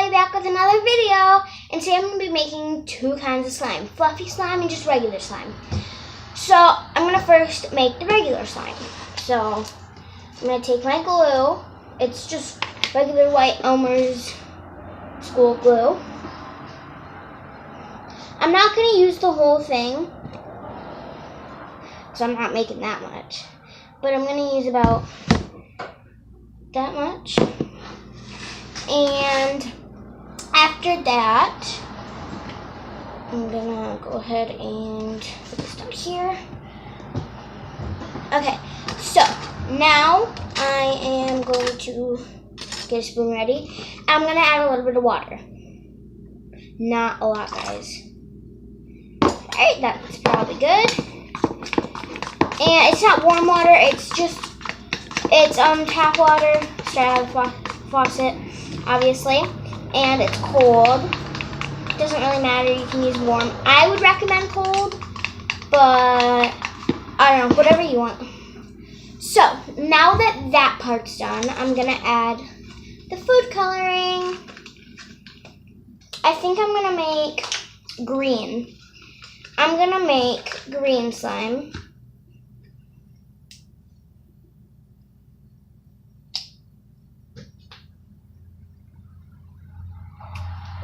Holly back with another video, and today I'm going to be making two kinds of slime, fluffy slime and just regular slime. So I'm going to first make the regular slime. So I'm going to take my glue. It's just regular white Elmer's school glue. I'm not going to use the whole thing, so I'm not making that much, but I'm going to use about that much. And after that, I'm gonna go ahead and put this down here. Okay, so now I am going to get a spoon ready. I'm gonna add a little bit of water. Not a lot, guys. Alright, that's probably good. And it's not warm water, it's tap water, straight out of the faucet, obviously, and it's cold. It doesn't really matter, you can use warm. I would recommend cold, but I don't know, whatever you want. So now that that part's done, I'm gonna add the food coloring. I think I'm gonna make green. I'm gonna make green slime.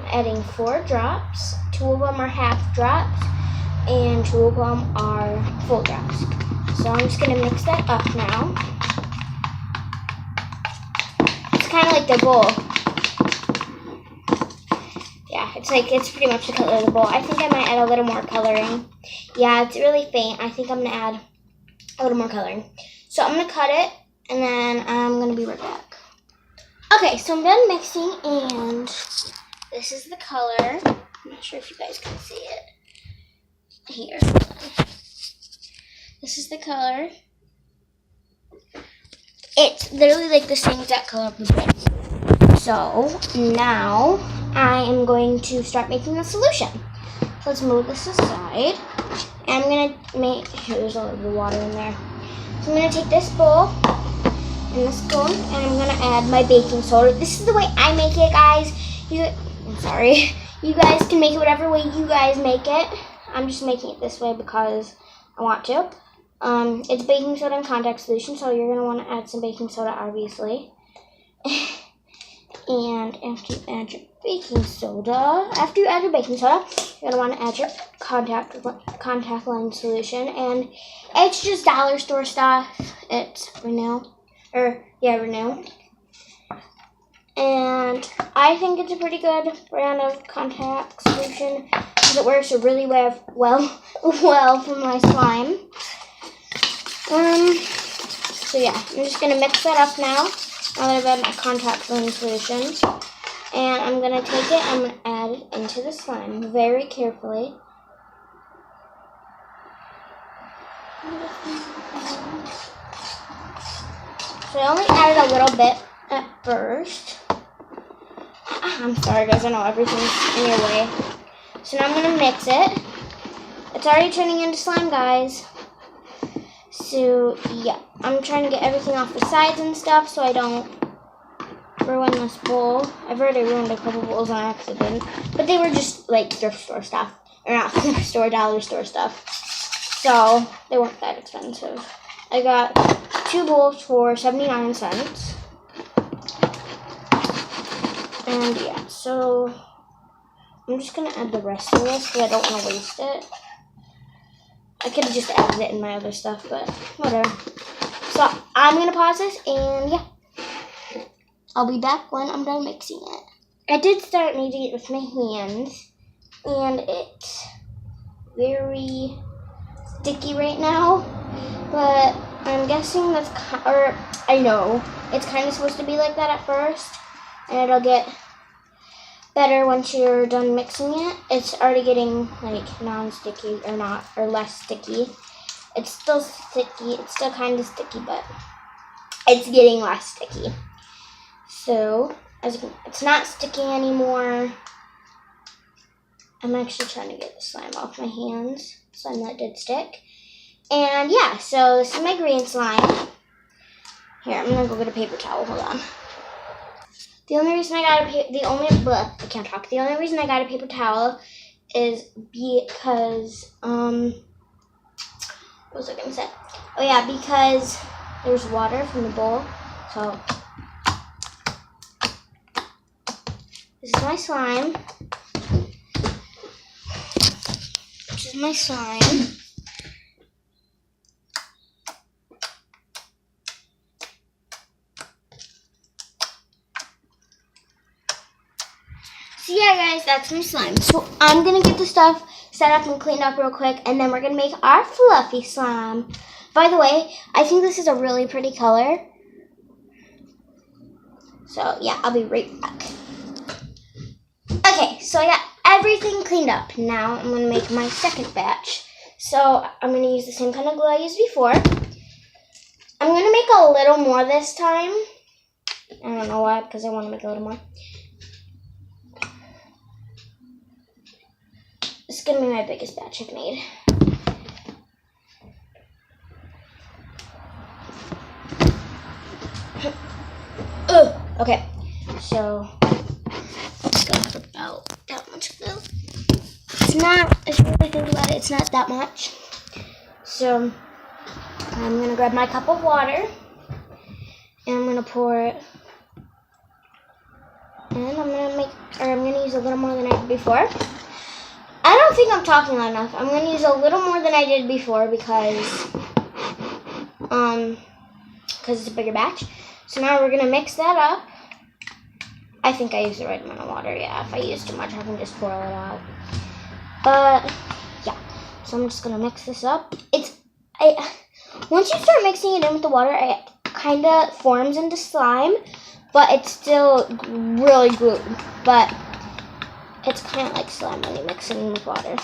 Adding 4 drops. 2 of them are half drops and 2 of them are full drops. So I'm just going to mix that up now. It's kind of like the bowl. Yeah, it's pretty much the color of the bowl. I think I might add a little more coloring. Yeah, it's really faint. I think I'm going to add a little more coloring. So I'm going to cut it and then I'm going to be right back. Okay, so I'm done mixing and this is the color. I'm not sure if you guys can see it. Here. This is the color. It's literally like the same exact color of the bowl. So now I am going to start making the solution. So let's move this aside. And I'm going to make, here, there's a little bit of water in there. So I'm going to take this bowl and this spoon and I'm going to add my baking soda. This is the way I make it, guys. I'm sorry. You guys can make it whatever way you guys make it. I'm just making it this way because I want to. It's baking soda and contact solution, so you're going to want to add some baking soda, obviously. And after you add your baking soda, you're going to want to add your contact lens solution. And it's just dollar store stuff. It's Renew. And I think it's a pretty good brand of contact solution because it works really well for my slime. So yeah, I'm just going to mix that up now. Now that I've added my contact lens solution. And I'm going to take it and I'm going to add it into the slime very carefully. So I only added a little bit at first. I'm sorry, guys. I know everything's in your way. So now I'm going to mix it. It's already turning into slime, guys. So, yeah. I'm trying to get everything off the sides and stuff so I don't ruin this bowl. I've already ruined a couple bowls on accident. But they were just, like, thrift store stuff. Or not thrift store, dollar store stuff. So, they weren't that expensive. I got 2 bowls for 79 cents. And yeah, so I'm just going to add the rest of this because I don't want to waste it. I could have just added it in my other stuff, but whatever. So I'm going to pause this and yeah, I'll be back when I'm done mixing it. I did start kneading it with my hands and it's very sticky right now, but I'm guessing that's, I know, it's kind of supposed to be like that at first. And it'll get better once you're done mixing it. It's already getting like non-sticky or less sticky. It's still sticky. It's still kind of sticky, but it's getting less sticky. So as you can, it's not sticky anymore. I'm actually trying to get the slime off my hands. Slime that did stick. And yeah, so this is my green slime. Here, I'm gonna go get a paper towel. Hold on. The only reason I got I can't talk. The only reason I got a paper towel is because, what was I going to say? Oh yeah, because there's water from the bowl. So, this is my slime. This is my slime. So yeah, guys, that's my slime. So I'm going to get the stuff set up and cleaned up real quick, and then we're going to make our fluffy slime. By the way, I think this is a really pretty color. So yeah, I'll be right back. Okay, so I got everything cleaned up. Now I'm going to make my second batch. So I'm going to use the same kind of glue I used before. I'm going to make a little more this time. I don't know why, because I want to make a little more. This is going to be my biggest batch I've made. Okay, so let's go for about that much glue. It's not, if you really think about it, it's not that much. So I'm going to grab my cup of water and I'm going to pour it. And I'm going to use a little more than I did before. I don't think I'm talking loud enough. I'm going to use a little more than I did before because it's a bigger batch. So now we're going to mix that up. I think I used the right amount of water. Yeah, if I use too much, I can just pour it out. But yeah, so I'm just going to mix this up. Once you start mixing it in with the water, it kind of forms into slime, but it's still really glued. But it's kind of like slime when you mix it in with water.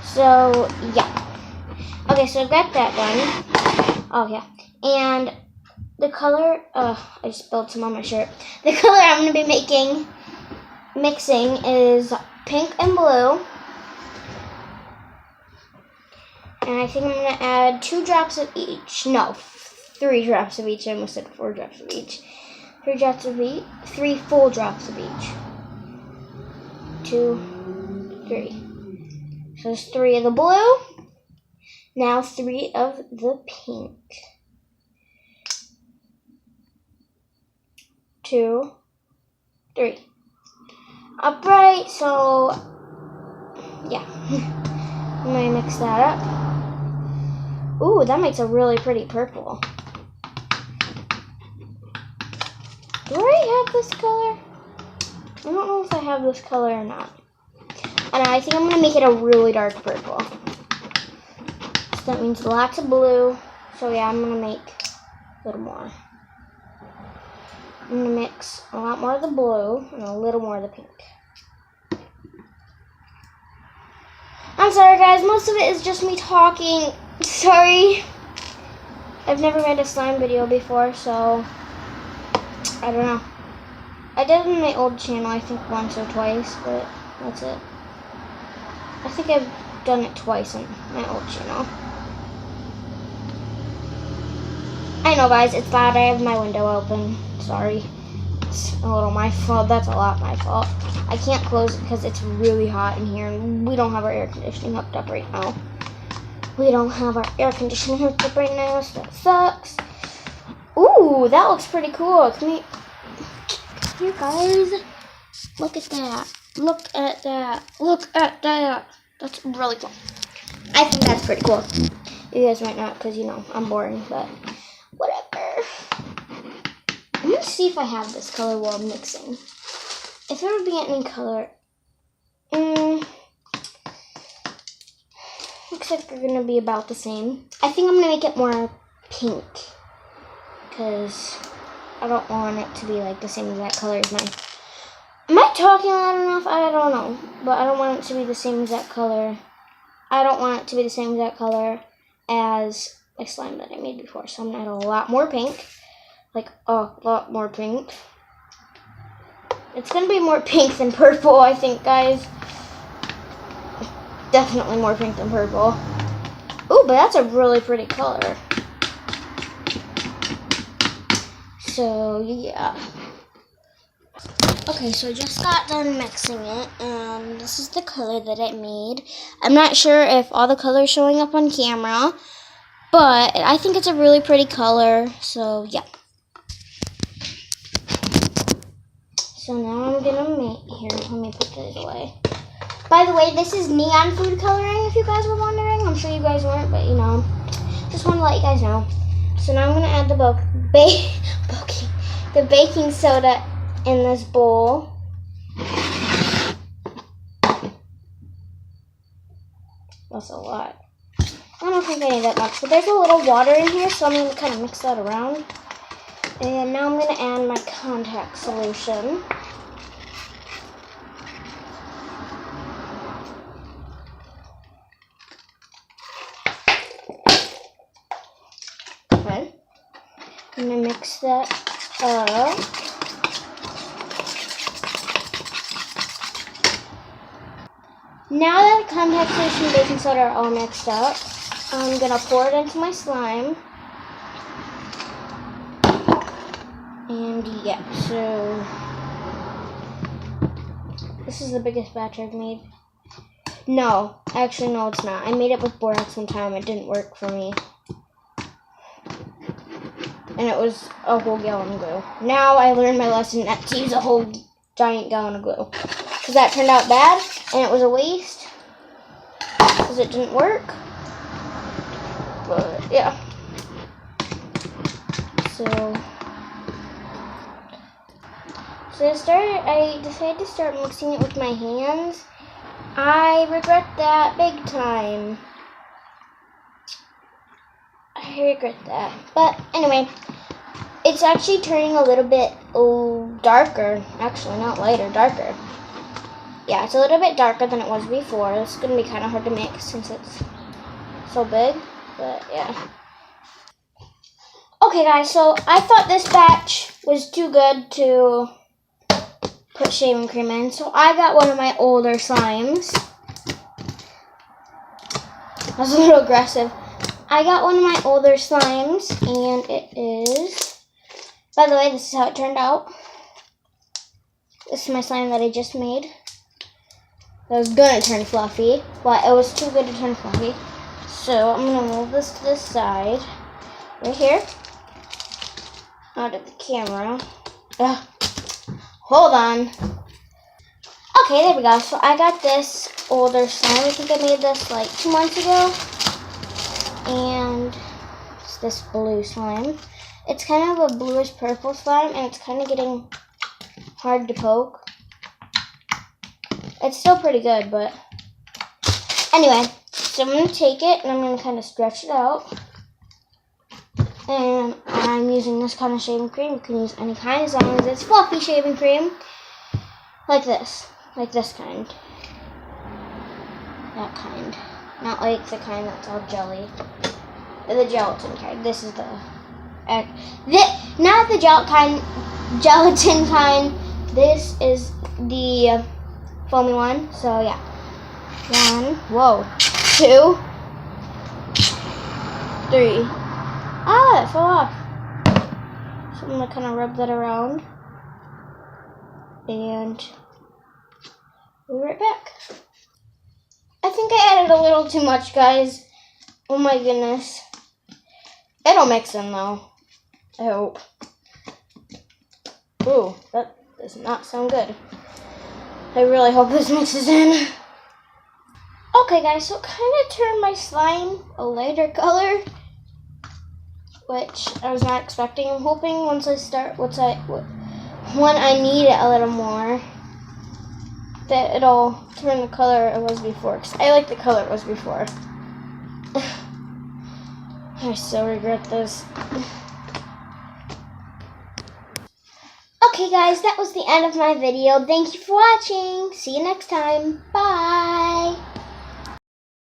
So yeah. Okay, so I've got that done. Oh yeah, and the color, I spilled some on my shirt. The color I'm going to be mixing is pink and blue. And I think I'm going to add 2 drops of each. No, 3 drops of each. I almost said 4 drops of each. 3 drops of each. 3 full drops of each. 2, 3. So there's 3 of the blue. Now 3 of the pink. 2, 3. Alright, so yeah. I'm going to mix that up. Ooh, that makes a really pretty purple. Do I have this color? I don't know if I have this color or not. And I think I'm going to make it a really dark purple. So that means lots of blue. So yeah, I'm going to make a little more. I'm going to mix a lot more of the blue and a little more of the pink. I'm sorry guys, most of it is just me talking. Sorry. I've never made a slime video before, so I don't know. I did it on my old channel, I think once or twice, but that's it. I think I've done it twice on my old channel. I know guys, it's bad. I have my window open. Sorry. It's a little my fault. That's a lot my fault. I can't close it because it's really hot in here and we don't have our air conditioning hooked up right now. So that sucks. Ooh, that looks pretty cool. Here guys, look at that. Look at that. Look at that. That's really cool. I think that's pretty cool. You guys might not because, you know, I'm boring, but whatever. I'm going to see if I have this color while I'm mixing. If there would be any color. Looks like they're going to be about the same. I think I'm going to make it more pink. Because I don't want it to be like the same exact color as mine. Am I talking loud enough? I don't know. But I don't want it to be the same exact color. I don't want it to be the same exact color as my slime that I made before. So I'm going to add a lot more pink. Like a lot more pink. It's going to be more pink than purple, I think, guys. Definitely more pink than purple. Ooh, but that's a really pretty color. So, yeah. Okay, so I just got done mixing it, and this is the color that it made. I'm not sure if all the color is showing up on camera, but I think it's a really pretty color, so yeah. So now I'm gonna make, here, let me put this away. By the way, this is neon food coloring, if you guys were wondering. I'm sure you guys weren't, but you know, just want to let you guys know. So now I'm gonna add the baking soda in this bowl. That's a lot. I don't think I need that much, but there's a little water in here, so I'm gonna kind of mix that around. And now I'm gonna add my contact solution. Okay. I'm gonna mix that up. Now that the contact solution and baking soda are all mixed up, I'm gonna pour it into my slime. And yeah, so this is the biggest batch I've made. No, actually no, it's not. I made it with borax one time. It didn't work for me. And it was a whole gallon of glue. Now I learned my lesson not to use a whole giant gallon of glue. Because that turned out bad, and it was a waste. Because it didn't work. But, yeah. So I decided to start mixing it with my hands. I regret that big time. I regret that. But anyway, it's actually turning a little bit darker. Actually, not lighter, darker. Yeah, it's a little bit darker than it was before. It's going to be kind of hard to mix since it's so big. But yeah. Okay guys, so I thought this batch was too good to put shaving cream in. So I got one of my older slimes. That was a little aggressive. I got one of my older slimes, and it is, by the way, this is how it turned out. This is my slime that I just made. It was gonna turn fluffy, but it was too good to turn fluffy. So I'm gonna move this to this side, right here, out of the camera. Ugh. Hold on. Okay, there we go. So I got this older slime. I think I made this like 2 months ago. And it's this blue slime. It's kind of a bluish purple slime, and it's kind of getting hard to poke. It's still pretty good, but anyway, so I'm going to take it and I'm going to kind of stretch it out. And I'm using this kind of shaving cream. You can use any kind as long as it's fluffy shaving cream. Like this kind. That kind. Not like the kind that's all jelly. The gelatin kind. This is the... not the gelatin kind. This is the foamy one. So, yeah. 1, whoa. 2, 3. Ah, it fell off. So I'm going to kind of rub that around. And we'll be right back. I think I added a little too much, guys. Oh my goodness. It'll mix in though. I hope. Ooh, that does not sound good. I really hope this mixes in. Okay guys, so kind of turned my slime a lighter color, which I was not expecting. I'm hoping when I need it a little more, that it'll turn the color it was before. Because I like the color it was before. I so regret this. Okay guys, that was the end of my video. Thank you for watching. See you next time. Bye.